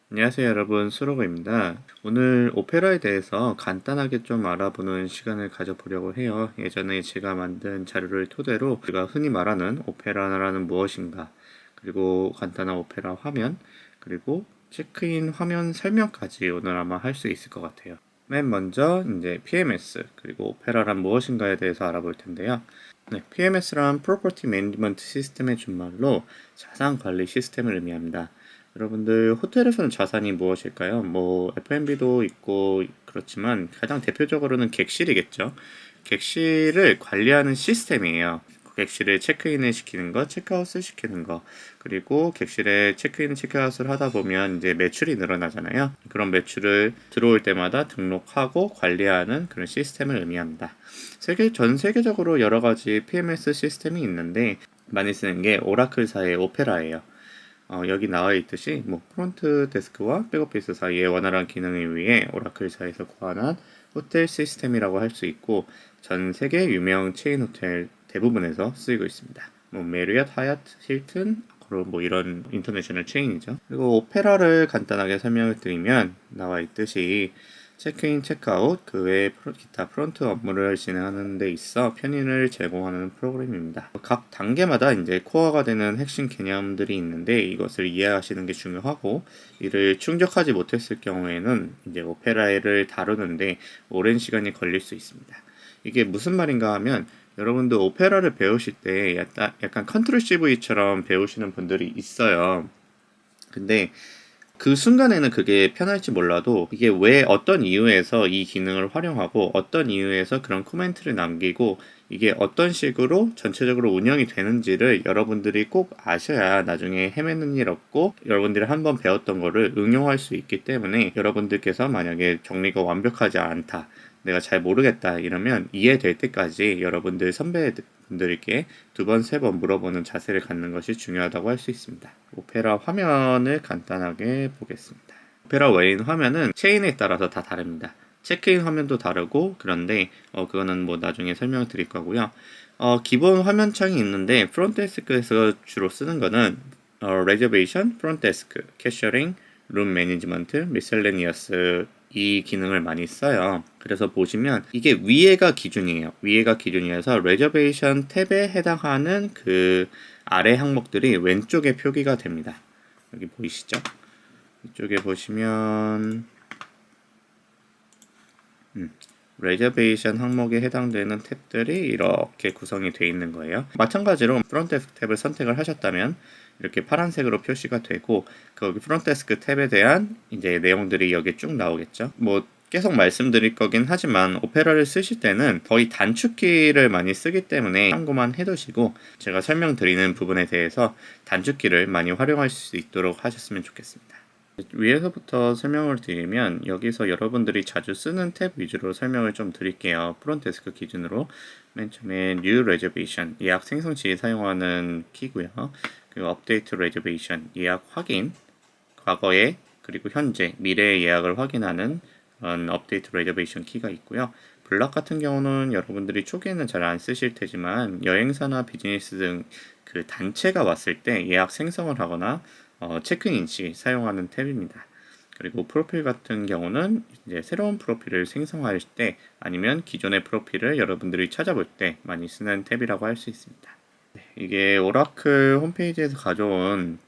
안녕하세요 여러분, 수로그입니다. 오늘 오페라에 대해서 간단하게 좀 알아보는 시간을 가져보려고 해요. 예전에 제가 만든 자료를 토대로 우리가 흔히 말하는 오페라는 무엇인가, 그리고 간단한 오페라 화면, 그리고 체크인 화면 설명까지 오늘 아마 할 수 있을 것 같아요. 맨 먼저 이제 PMS, 그리고 오페라란 무엇인가에 대해서 알아볼 텐데요. PMS란 Property Management System의 준말로 자산 관리 시스템을 의미합니다. 여러분들 호텔에서는 자산이 무엇일까요? 뭐 F&B도 있고 그렇지만 가장 대표적으로는 객실이겠죠. 객실을 관리하는 시스템이에요. 객실에 체크인을 시키는 거, 체크아웃을 시키는 거, 그리고 객실에 체크인, 체크아웃을 하다 보면 이제 매출이 늘어나잖아요. 그런 매출을 들어올 때마다 등록하고 관리하는 그런 시스템을 의미합니다. 전 세계적으로 여러 가지 PMS 시스템이 있는데 많이 쓰는 게 오라클사의 오페라예요. 여기 나와 있듯이 프론트 데스크와 백오피스 사이의 원활한 기능을 위해 오라클사에서 고안한 호텔 시스템이라고 할 수 있고, 전 세계 유명 체인 호텔 대부분에서 쓰이고 있습니다. 메리엇, 하얏트, 힐튼, 이런 인터내셔널 체인이죠. 그리고 오페라를 간단하게 설명을 드리면 나와 있듯이 체크인, 체크아웃, 그 외에 기타 프론트 업무를 진행하는 데 있어 편의를 제공하는 프로그램입니다. 각 단계마다 이제 코어가 되는 핵심 개념들이 있는데 이것을 이해하시는 게 중요하고, 이를 충족하지 못했을 경우에는 이제 오페라를 다루는데 오랜 시간이 걸릴 수 있습니다. 이게 무슨 말인가 하면, 여러분들 오페라를 배우실 때 약간 컨트롤 CV처럼 배우시는 분들이 있어요. 근데 그 순간에는 그게 편할지 몰라도 이게 왜 어떤 이유에서 이 기능을 활용하고 어떤 이유에서 그런 코멘트를 남기고 이게 어떤 식으로 전체적으로 운영이 되는지를 여러분들이 꼭 아셔야 나중에 헤매는 일 없고 여러분들이 한번 배웠던 거를 응용할 수 있기 때문에, 여러분들께서 만약에 정리가 완벽하지 않다, 내가 잘 모르겠다 이러면 이해될 때까지 여러분들 선배분들께 두 번, 세 번 물어보는 자세를 갖는 것이 중요하다고 할 수 있습니다. 오페라 화면을 간단하게 보겠습니다. 오페라 외인 화면은 체인에 따라서 다 다릅니다. 체크인 화면도 다르고, 그런데 그거는 나중에 설명을 드릴 거고요. 기본 화면창이 있는데 프론트데스크에서 주로 쓰는 거는 레저베이션, 프론트데스크, 캐셔링, 룸 매니지먼트, 미셀레니어스, 이 기능을 많이 써요. 그래서 보시면 이게 위에가 기준이에요. 위에가 기준이어서 레저베이션 탭에 해당하는 그 아래 항목들이 왼쪽에 표기가 됩니다. 여기 보이시죠? 이쪽에 보시면 레저베이션 항목에 해당되는 탭들이 이렇게 구성이 되어 있는 거예요. 마찬가지로 프론트데스크 탭을 선택을 하셨다면 이렇게 파란색으로 표시가 되고, 거기 프론트데스크 탭에 대한 이제 내용들이 여기 쭉 나오겠죠. 계속 말씀드릴 거긴 하지만 오페라를 쓰실 때는 거의 단축키를 많이 쓰기 때문에 참고만 해두시고, 제가 설명드리는 부분에 대해서 단축키를 많이 활용할 수 있도록 하셨으면 좋겠습니다. 위에서부터 설명을 드리면, 여기서 여러분들이 자주 쓰는 탭 위주로 설명을 좀 드릴게요. 프론트데스크 기준으로 맨 처음에 New Reservation, 예약 생성 시 사용하는 키고요. 그리고 Update Reservation, 예약 확인, 과거의 그리고 현재, 미래의 예약을 확인하는 Update Reservation 키가 있고요. 블락 같은 경우는 여러분들이 초기에는 잘 안 쓰실 테지만 여행사나 비즈니스 등 그 단체가 왔을 때 예약 생성을 하거나 체크인 시 사용하는 탭입니다. 그리고 프로필 같은 경우는 이제 새로운 프로필을 생성할 때, 아니면 기존의 프로필을 여러분들이 찾아볼 때 많이 쓰는 탭이라고 할 수 있습니다. 이게 오라클 홈페이지에서 가져온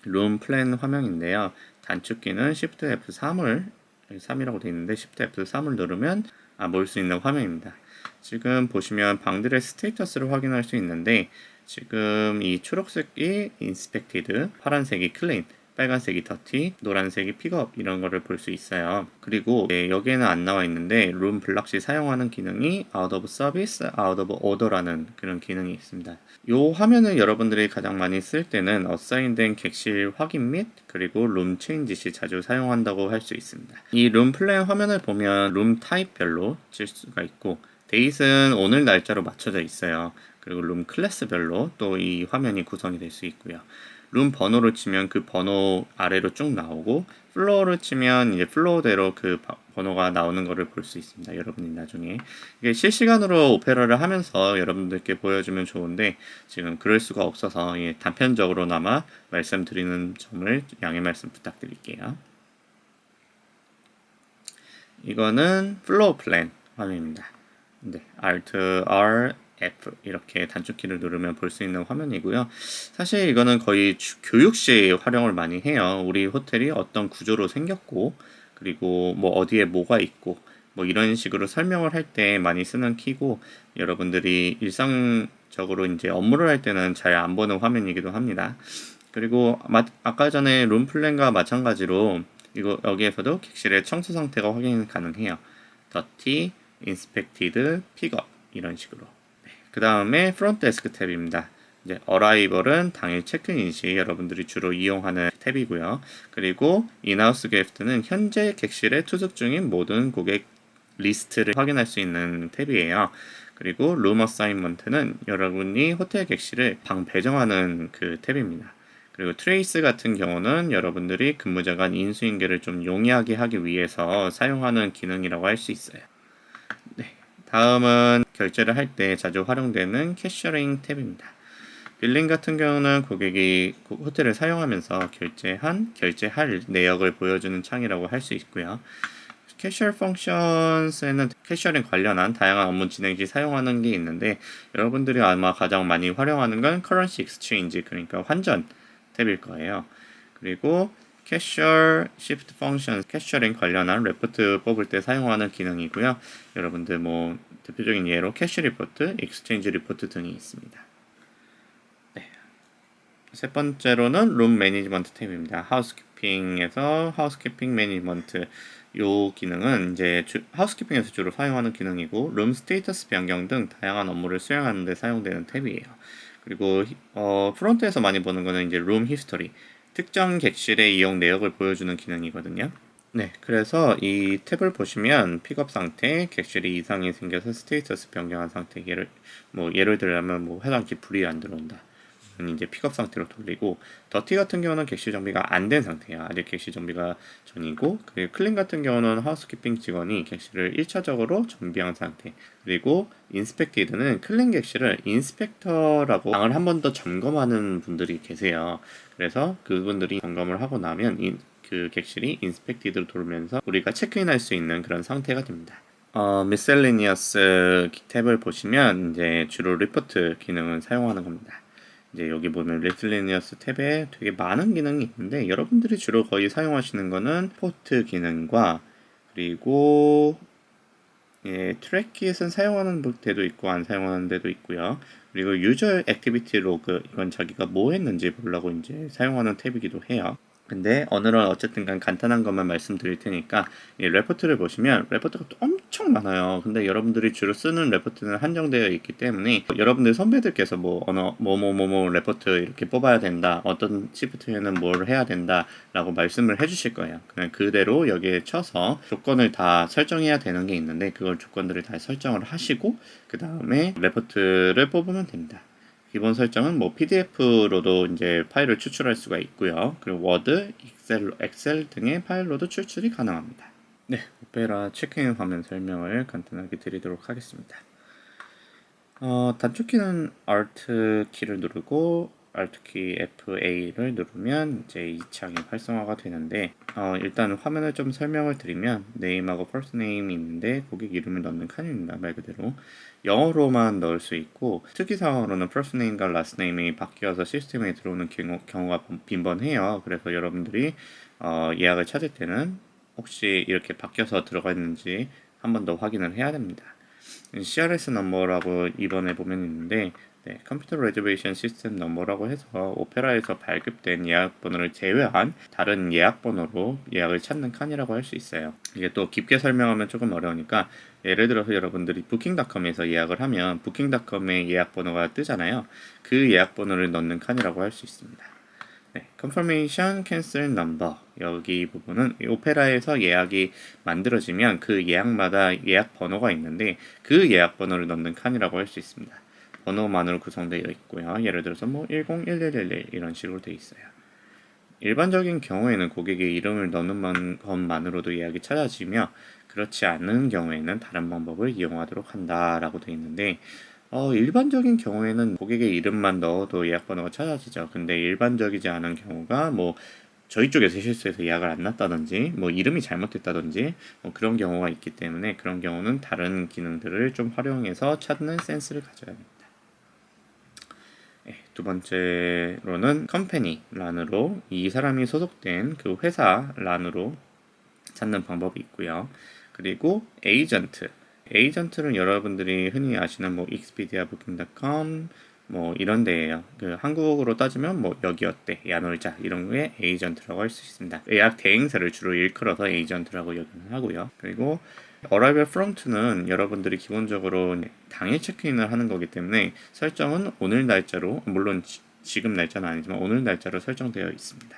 룸 플랜 화면인데요. 단축키는 Shift F3이라고 되어 있는데 Shift F3을 누르면 볼 수 있는 화면입니다. 지금 보시면 방들의 스테이터스를 확인할 수 있는데, 지금 이 초록색이 inspected, 파란색이 clean, 빨간색이 dirty, 노란색이 pick-up, 이런 거를 볼 수 있어요. 그리고 여기에는 안 나와 있는데 룸 블락 시 사용하는 기능이 out of service, out of order라는 그런 기능이 있습니다. 이 화면을 여러분들이 가장 많이 쓸 때는 어사인된 객실 확인 및 그리고 룸 체인지 시 자주 사용한다고 할 수 있습니다. 이 룸 플랜 화면을 보면 룸 타입별로 칠 수가 있고, 데이트는 오늘 날짜로 맞춰져 있어요. 그리고 룸 클래스별로 또 이 화면이 구성이 될 수 있고요. 룸 번호를 치면 그 번호 아래로 쭉 나오고, 플로어를 치면 이제 플로어대로 그 번호가 나오는 것을 볼 수 있습니다. 여러분이 나중에 이게 실시간으로 오페라를 하면서 여러분들께 보여주면 좋은데 지금 그럴 수가 없어서 단편적으로나마 말씀드리는 점을 양해 말씀 부탁드릴게요. 이거는 플로어 플랜 화면입니다. 네, Alt R F 이렇게 단축키를 누르면 볼 수 있는 화면이고요. 사실 이거는 거의 교육 시 활용을 많이 해요. 우리 호텔이 어떤 구조로 생겼고, 그리고 뭐 어디에 뭐가 있고, 뭐 이런 식으로 설명을 할 때 많이 쓰는 키고, 여러분들이 일상적으로 이제 업무를 할 때는 잘 안 보는 화면이기도 합니다. 그리고 아까 전에 룸 플랜과 마찬가지로 이거 여기에서도 객실의 청소 상태가 확인 가능해요. 더티, 인스펙티드, 픽업 이런 식으로. 그 다음에 프론트 데스크 탭입니다. 이제 어라이벌은 당일 체크인 시 여러분들이 주로 이용하는 탭이고요. 그리고 인하우스 게스트는 현재 객실에 투숙 중인 모든 고객 리스트를 확인할 수 있는 탭이에요. 그리고 룸 어사인먼트는 여러분이 호텔 객실을 방 배정하는 그 탭입니다. 그리고 트레이스 같은 경우는 여러분들이 근무자간 인수인계를 좀 용이하게 하기 위해서 사용하는 기능이라고 할 수 있어요. 네, 다음은 결제를 할 때 자주 활용되는 캐셔링 탭입니다. 빌링 같은 경우는 고객이 호텔을 사용하면서 결제할 내역을 보여주는 창이라고 할 수 있고요. 캐셔 펑션스에는 캐셔링 관련한 다양한 업무 진행 시 사용하는 게 있는데 여러분들이 아마 가장 많이 활용하는 건 커런시 익스체인지 그러니까 환전 탭일 거예요. 그리고 캐셔 시프트 펑션 캐셔링 관련한 레포트 뽑을 때 사용하는 기능이고요. 여러분들 뭐 대표적인 예로 캐셔 리포트, 익스체인지 리포트 등이 있습니다. 네. 세 번째로는 룸 매니지먼트 탭입니다. 하우스키핑에서 하우스키핑 매니지먼트 요 기능은 이제 하우스키핑에서 주로 사용하는 기능이고 룸 스테이터스 변경 등 다양한 업무를 수행하는 데 사용되는 탭이에요. 그리고 프론트에서 많이 보는 거는 이제 룸 히스토리 특정 객실의 이용 내역을 보여주는 기능이거든요. 네, 그래서 이 탭을 보시면 픽업 상태, 객실이 이상이 생겨서 스테이터스 변경한 상태 예를 들면 뭐 회전기 불이 안 들어온다. 이제 픽업 상태로 돌리고 더티 같은 경우는 객실 정비가 안 된 상태예요. 아직 객실 정비가 전이고 그리고 클린 같은 경우는 하우스키핑 직원이 객실을 1차적으로 정비한 상태 그리고 인스펙티드는 클린 객실을 인스펙터라고 방을 한 번 더 점검하는 분들이 계세요. 그래서 그분들이 점검을 하고 나면 그 객실이 인스펙티드로 돌면서 우리가 체크인할 수 있는 그런 상태가 됩니다. 미셀리니어스 탭을 보시면 이제 주로 리포트 기능을 사용하는 겁니다. 이제 여기 보면 리틀리니어스 탭에 되게 많은 기능이 있는데 여러분들이 주로 거의 사용하시는 거는 포트 기능과 그리고 트랙킷은 사용하는 데도 있고 안 사용하는 데도 있고요. 그리고 유저 액티비티 로그 이건 자기가 뭐 했는지 보려고 이제 사용하는 탭이기도 해요. 근데 오늘은 어쨌든 간단한 것만 말씀드릴 테니까 이 레포트를 보시면 레포트가 또 엄청 많아요. 근데 여러분들이 주로 쓰는 레포트는 한정되어 있기 때문에 여러분들 선배들께서 뭐 뭐뭐뭐뭐 레포트 이렇게 뽑아야 된다. 어떤 시프트에는 뭘 해야 된다. 라고 말씀을 해주실 거예요. 그냥 그대로 여기에 쳐서 조건을 다 설정해야 되는 게 있는데 그걸 조건들을 다 설정을 하시고 그 다음에 레포트를 뽑으면 됩니다. 기본 설정은 뭐 PDF로도 이제 파일을 추출할 수가 있고요. 그리고 워드, 엑셀 등의 파일로도 추출이 가능합니다. 네, 오페라 체크인 화면 설명을 간단하게 드리도록 하겠습니다. 단축키는 Alt 키를 누르고 Alt 키 FA를 누르면 이제 이 창이 활성화가 되는데 일단 화면을 좀 설명을 드리면 네임하고 first name이 있는데 고객 이름을 넣는 칸입니다. 말 그대로 영어로만 넣을 수 있고 특이사항으로는 first name과 last name이 바뀌어서 시스템에 들어오는 경우가 빈번해요. 그래서 여러분들이 예약을 찾을 때는 혹시 이렇게 바뀌어서 들어가 있는지 한 번 더 확인을 해야 됩니다. CRS 넘버라고 이번에 보면 있는데 컴퓨터 레저베이션 시스템 넘버라고 해서 오페라에서 발급된 예약 번호를 제외한 다른 예약 번호로 예약을 찾는 칸이라고 할 수 있어요. 이게 또 깊게 설명하면 조금 어려우니까 예를 들어서 여러분들이 부킹닷컴에서 예약을 하면 부킹닷컴의 예약 번호가 뜨잖아요. 그 예약 번호를 넣는 칸이라고 할 수 있습니다. Confirmation Cancel Number 여기 부분은 오페라에서 예약이 만들어지면 그 예약마다 예약 번호가 있는데 그 예약 번호를 넣는 칸이라고 할 수 있습니다. 번호만으로 구성되어 있고요. 예를 들어서 뭐 101111 이런 식으로 되어 있어요. 일반적인 경우에는 고객의 이름을 넣는 것만으로도 예약이 찾아지며 그렇지 않은 경우에는 다른 방법을 이용하도록 한다라고 되어 있는데 일반적인 경우에는 고객의 이름만 넣어도 예약 번호가 찾아지죠. 근데 일반적이지 않은 경우가 뭐 저희 쪽에서 실수해서 예약을 안 났다든지 뭐 이름이 잘못됐다든지 뭐 그런 경우가 있기 때문에 그런 경우는 다른 기능들을 좀 활용해서 찾는 센스를 가져야 합니다. 두 번째로는 컴퍼니 란으로 이 사람이 소속된 그 회사 란으로 찾는 방법이 있고요. 그리고 에이전트는 여러분들이 흔히 아시는 뭐 익스피디아 부킹닷컴 뭐 이런 데예요. 그 한국어로 따지면 뭐 여기 어때, 야놀자 이런 거에 에이전트라고 할 수 있습니다. 예약 대행사를 주로 일컬어서 에이전트라고 여기는 하고요. 그리고 어라이벌 프롬프트는 여러분들이 기본적으로 당일 체크인을 하는 거기 때문에 설정은 오늘 날짜로, 물론 지금 날짜는 아니지만 오늘 날짜로 설정되어 있습니다.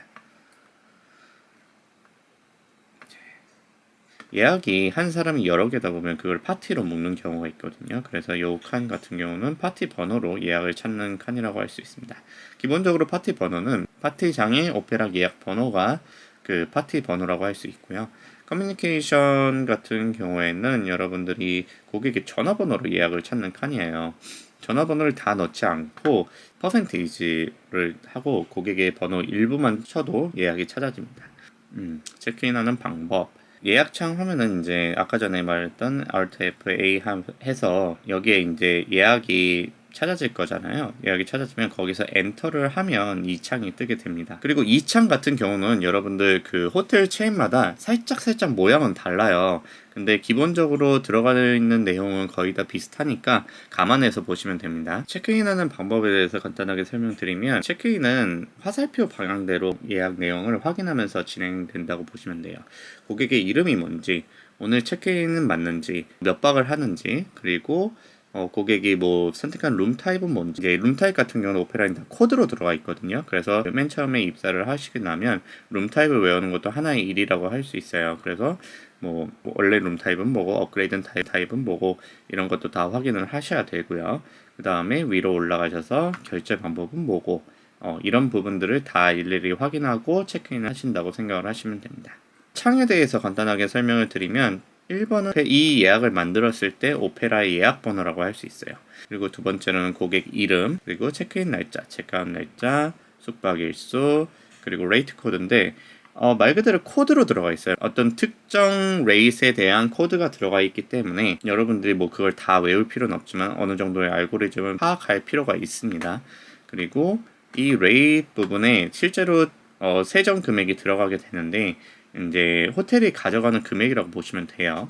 예약이 한 사람이 여러 개다 보면 그걸 파티로 묶는 경우가 있거든요. 그래서 이 칸 같은 경우는 파티 번호로 예약을 찾는 칸이라고 할 수 있습니다. 기본적으로 파티 번호는 파티장의 오페라 예약 번호가 그 파티 번호라고 할 수 있고요. 커뮤니케이션 같은 경우에는 여러분들이 고객의 전화번호로 예약을 찾는 칸이에요. 전화번호를 다 넣지 않고 퍼센테이지를 하고 고객의 번호 일부만 쳐도 예약이 찾아집니다. 체크인하는 방법. 예약창 화면은 이제 아까 전에 말했던 Alt F8 해서 여기에 이제 예약이 찾아질 거잖아요. 예약이 찾아지면 거기서 엔터를 하면 이 창이 뜨게 됩니다. 그리고 이 창 같은 경우는 여러분들 그 호텔 체인마다 살짝 모양은 달라요. 근데 기본적으로 들어가 있는 내용은 거의 다 비슷하니까 감안해서 보시면 됩니다. 체크인하는 방법에 대해서 간단하게 설명드리면 체크인은 화살표 방향대로 예약 내용을 확인하면서 진행된다고 보시면 돼요. 고객의 이름이 뭔지, 오늘 체크인은 맞는지, 몇 박을 하는지, 그리고 고객이 뭐 선택한 룸 타입은 뭔지. 이제 룸 타입 같은 경우는 오페라인 다 코드로 들어가 있거든요. 그래서 맨 처음에 입사를 하시게 나면 룸 타입을 외우는 것도 하나의 일이라고 할 수 있어요. 그래서 뭐 원래 룸 타입은 뭐고 업그레이드 타입은 뭐고 이런 것도 다 확인을 하셔야 되고요. 그 다음에 위로 올라가셔서 결제 방법은 뭐고 이런 부분들을 다 일일이 확인하고 체크인 하신다고 생각을 하시면 됩니다. 창에 대해서 간단하게 설명을 드리면 1번은 이 예약을 만들었을 때 오페라의 예약 번호라고 할 수 있어요. 그리고 두 번째는 고객 이름, 그리고 체크인 날짜, 체크아웃 날짜, 숙박 일수, 그리고 레이트 코드인데 말 그대로 코드로 들어가 있어요. 어떤 특정 레이스에 대한 코드가 들어가 있기 때문에 여러분들이 뭐 그걸 다 외울 필요는 없지만 어느 정도의 알고리즘을 파악할 필요가 있습니다. 그리고 이 레이트 부분에 실제로 세전 금액이 들어가게 되는데 이제 호텔이 가져가는 금액이라고 보시면 돼요.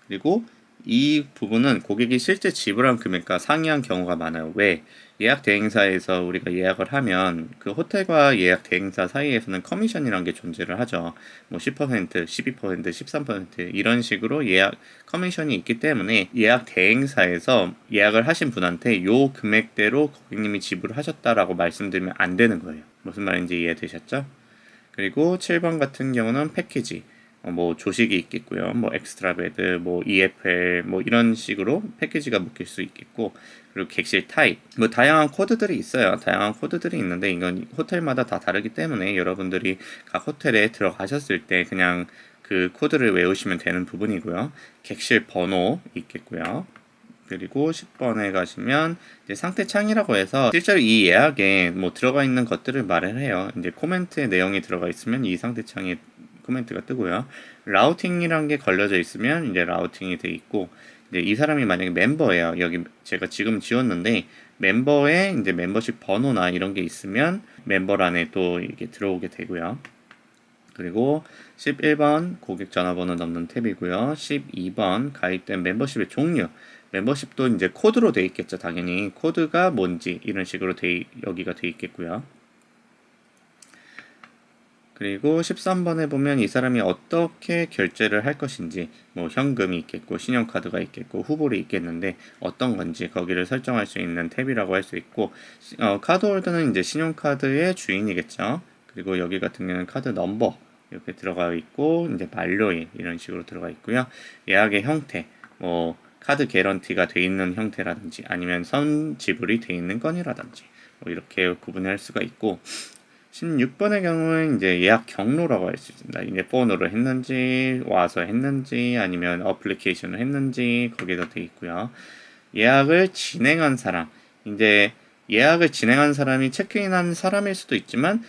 그리고 이 부분은 고객이 실제 지불한 금액과 상이한 경우가 많아요. 왜? 예약 대행사에서 우리가 예약을 하면 그 호텔과 예약 대행사 사이에서는 커미션이라는 게 존재를 하죠. 뭐 10%, 12%, 13% 이런 식으로 예약 커미션이 있기 때문에 예약 대행사에서 예약을 하신 분한테 요 금액대로 고객님이 지불하셨다라고 말씀드리면 안 되는 거예요. 무슨 말인지 이해되셨죠? 그리고 7번 같은 경우는 패키지. 뭐 조식이 있겠고요. 뭐 엑스트라 베드, 뭐 EFL 뭐 이런 식으로 패키지가 묶일 수 있겠고, 그리고 객실 타입. 뭐 다양한 코드들이 있어요. 다양한 코드들이 있는데 이건 호텔마다 다 다르기 때문에 여러분들이 각 호텔에 들어가셨을 때 그냥 그 코드를 외우시면 되는 부분이고요. 객실 번호 있겠고요. 그리고 10번에 가시면 이제 상태창이라고 해서 실제로 이 예약에 뭐 들어가 있는 것들을 말을 해요. 이제 코멘트의 내용이 들어가 있으면 이 상태창에 코멘트가 뜨고요. 라우팅이란 게 걸려져 있으면 이제 라우팅이 돼 있고, 이제 이 사람이 만약에 멤버예요. 여기 제가 지금 지웠는데 멤버에 이제 멤버십 번호나 이런 게 있으면 멤버란에 또 이게 들어오게 되고요. 그리고 11번 고객 전화번호 넣는 탭이고요. 12번 가입된 멤버십의 종류. 멤버십도 이제 코드로 돼 있겠죠. 당연히 코드가 뭔지 이런 식으로 여기가 돼 있겠고요. 그리고 13번에 보면 이 사람이 어떻게 결제를 할 것인지, 뭐 현금이 있겠고 신용카드가 있겠고 후불이 있겠는데 어떤 건지 거기를 설정할 수 있는 탭이라고 할 수 있고, 카드홀더는 이제 신용카드의 주인이겠죠. 그리고 여기 같은 경우는 카드 넘버 이렇게 들어가 있고, 이제 만료일 이런 식으로 들어가 있고요. 예약의 형태, 뭐 카드 개런티가 돼 있는 형태라든지 아니면 선 지불이 돼 있는 건이라든지 뭐 이렇게 구분할 수가 있고, 16번의 경우는 이제 예약 경로라고 할 수 있습니다. 이제 폰으로 했는지, 와서 했는지, 아니면 어플리케이션을 했는지, 거기에서 되어 있고요. 예약을 진행한 사람. 이제 예약을 진행한 사람이 체크인한 사람일 수도 있지만,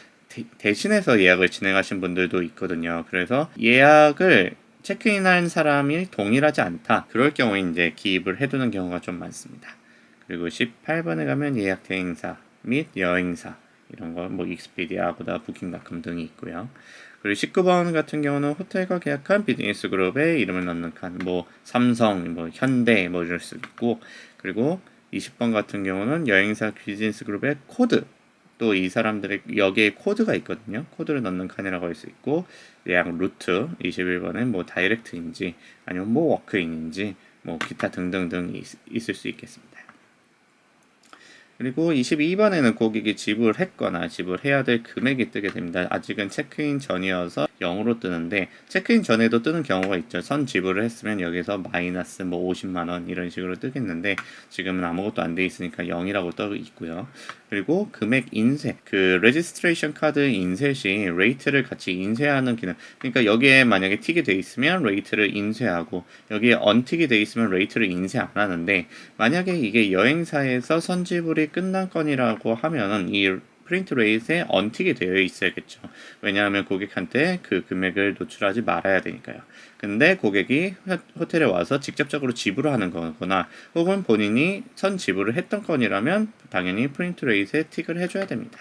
대신해서 예약을 진행하신 분들도 있거든요. 그래서 예약을 체크인한 사람이 동일하지 않다. 그럴 경우에 이제 기입을 해두는 경우가 좀 많습니다. 그리고 18번에 가면 예약 대행사 및 여행사 이런 거 뭐 익스피디아, 아고다, 부킹닷컴 등이 있고요. 그리고 19번 같은 경우는 호텔과 계약한 비즈니스 그룹에 이름을 넣는 칸, 뭐 삼성, 뭐 현대 뭐 이럴 수 있고, 그리고 20번 같은 경우는 여행사 비즈니스 그룹의 코드, 또 이 사람들의 여기에 코드가 있거든요. 코드를 넣는 칸이라고 할 수 있고, 예약 루트 21번은 뭐 다이렉트인지 아니면 뭐 워크인인지 뭐 기타 등등등 있을 수 있겠습니다. 그리고 22번에는 고객이 지불했거나 지불해야 될 금액이 뜨게 됩니다. 아직은 체크인 전이어서 0으로 뜨는데, 체크인 전에도 뜨는 경우가 있죠. 선 지불을 했으면 여기서 마이너스 뭐 50만 원 이런 식으로 뜨겠는데, 지금은 아무것도 안 돼 있으니까 0이라고 떠 있고요. 그리고 금액 인쇄, 그 레지스트레이션 카드 인쇄 시 레이트를 같이 인쇄하는 기능. 그러니까 여기에 만약에 틱이 돼 있으면 레이트를 인쇄하고, 여기에 언틱이 돼 있으면 레이트를 인쇄 안 하는데, 만약에 이게 여행사에서 선지불이 끝난 건이라고 하면은 이 프린트 레이트에 언틱이 되어 있어야겠죠. 왜냐하면 고객한테 그 금액을 노출하지 말아야 되니까요. 근데 고객이 호텔에 와서 직접적으로 지불을 하는 거거나 혹은 본인이 선 지불을 했던 건이라면 당연히 프린트 레이트에 틱을 해줘야 됩니다.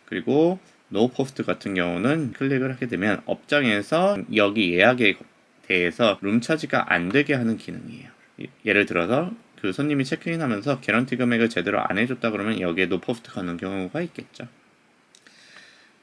그리고 노 포스트 같은 경우는 클릭을 하게 되면 업장에서 여기 예약에 대해서 룸차지가 안 되게 하는 기능이에요. 예를 들어서 그 손님이 체크인하면서 개런티 금액을 제대로 안 해줬다 그러면 여기에 노 포스트 가는 경우가 있겠죠.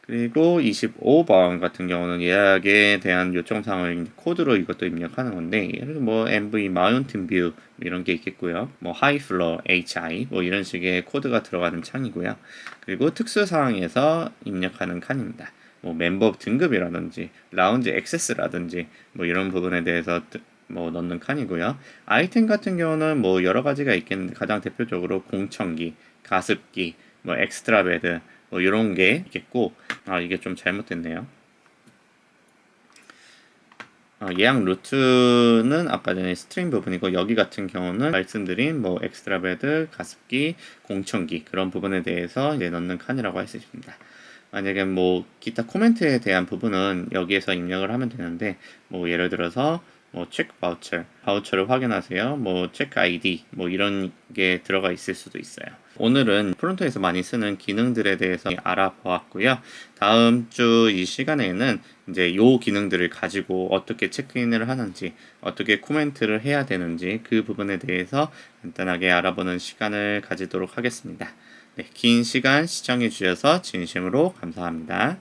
그리고 25번 같은 경우는 예약에 대한 요청사항을 코드로 이것도 입력하는 건데, 예를 들어 뭐 MV 마운틴 뷰 이런 게 있겠고요. 뭐 하이 플로 HI 뭐 이런 식의 코드가 들어가는 창이고요. 그리고 특수 사항에서 입력하는 칸입니다. 뭐 멤버 등급이라든지 라운지 액세스라든지 뭐 이런 부분에 대해서 뭐 넣는 칸이고요. 아이템 같은 경우는 뭐 여러 가지가 있겠는데, 가장 대표적으로 공청기, 가습기, 뭐 엑스트라 베드 뭐 이런 게 있겠고, 이게 좀 잘못됐네요. 예약 루트는 아까 전에 스트림 부분이고, 여기 같은 경우는 말씀드린 뭐 엑스트라 베드, 가습기, 공청기 그런 부분에 대해서 이제 넣는 칸이라고 할 수 있습니다. 만약에 뭐 기타 코멘트에 대한 부분은 여기에서 입력을 하면 되는데, 뭐 예를 들어서 뭐 체크 바우처를 확인하세요, 뭐 체크 아이디 뭐 이런 게 들어가 있을 수도 있어요. 오늘은 프론트에서 많이 쓰는 기능들에 대해서 알아보았고요. 다음 주 이 시간에는 이제 요 기능들을 가지고 어떻게 체크인을 하는지, 어떻게 코멘트를 해야 되는지 그 부분에 대해서 간단하게 알아보는 시간을 가지도록 하겠습니다. 네, 긴 시간 시청해 주셔서 진심으로 감사합니다.